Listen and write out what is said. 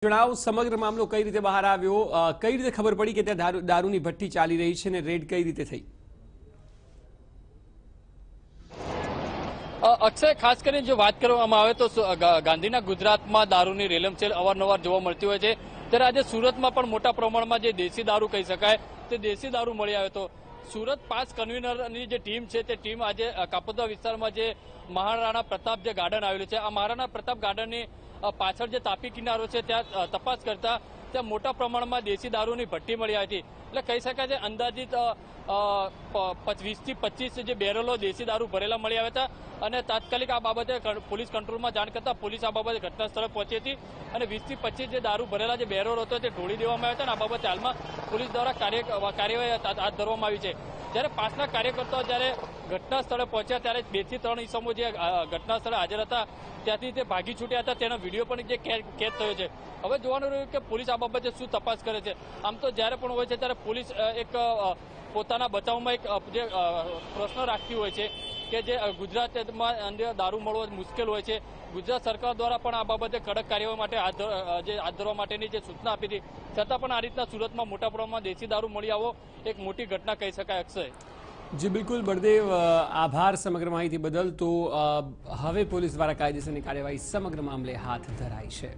જણાવો સમગ્ર મામલો કઈ રીતે બહાર આવ્યો, કઈ રીતે ખબર પડી કે ત્યાં દારૂની ભઠ્ઠી ચાલી રહી છે અને રેડ કઈ રીતે થઈ? અક્ષય, ખાસ કરીને જો વાત કરવામાં આવે તો ગાંધીના ગુજરાતમાં દારૂની રેલમછેલ અવારનવાર જોવા મળતી હોય છે, ત્યારે આજે સુરતમાં પણ મોટા પ્રમાણમાં જે દેશી દારૂ કહી શકાય તે દેશી દારૂ મળી આવ્યો હતો. સુરત પાસ કન્વીનરની જે ટીમ છે તે ટીમ આજે કાપોદ્રા વિસ્તારમાં જે મહારાણા પ્રતાપ જે ગાર્ડન આવેલું છે, આ મહારાણા પ્રતાપ ગાર્ડનની પાછળ જે તાપી કિનારો છે ત્યાં તપાસ કરતા ત્યાં મોટા પ્રમાણમાં દેશી દારૂની ભઠ્ઠી મળી આવી હતી. એટલે કહી શકાય છે અંદાજિત 20 થી 25 જે બેરલો દેશી દારૂ ભરેલા મળી આવ્યા હતા અને તાત્કાલિક આ બાબતે પોલીસ કંટ્રોલમાં જાણ કરતા પોલીસ આ બાબતે ઘટના સ્થળે પહોંચી હતી અને 20 થી 25 જે દારૂ ભરેલા જે બેરલ હતો તે ઢોળી દેવામાં આવ્યા હતા અને આ બાબતે હાલમાં પોલીસ દ્વારા કાર્યવાહી હાથ ધરવામાં આવી છે. જ્યારે પાસના કાર્યકર્તાઓ જ્યારે ઘટના સ્થળે પહોંચ્યા ત્યારે 2 થી 3 ઇસમો જે ઘટના સ્થળે હાજર હતા ત્યાંથી તે ભાગી છૂટ્યા હતા, તેનો વિડીયો પણ જે કેદ થયો છે. હવે જોવાનું રહ્યું કે પોલીસ આ બાબતે શું તપાસ કરે છે. આમ તો જ્યારે પણ હોય છે ત્યારે પોલીસ એક પોતાના બચાવમાં એક જે પ્રશ્ન રાખતી હોય છે કે જે ગુજરાતમાં અંદર દારૂ મળવો મુશ્કેલ હોય છે. ગુજરાત સરકાર દ્વારા પણ આ બાબતે કડક કાર્યવાહી માટે હાથ ધરવા માટેની જે સૂચના આપી હતી, છતાં પણ આ રીતના સુરતમાં મોટા પ્રમાણમાં દેશી દારૂ મળી આવો એક મોટી ઘટના કહી શકાય. અક્ષય જી બિલકુલ બળદેવ, આભાર સમગ્ર માહિતી બદલ. તો હવે પોલીસ દ્વારા કાયદેસરની કાર્યવાહી સમગ્ર મામલે હાથ ધરાઈ છે.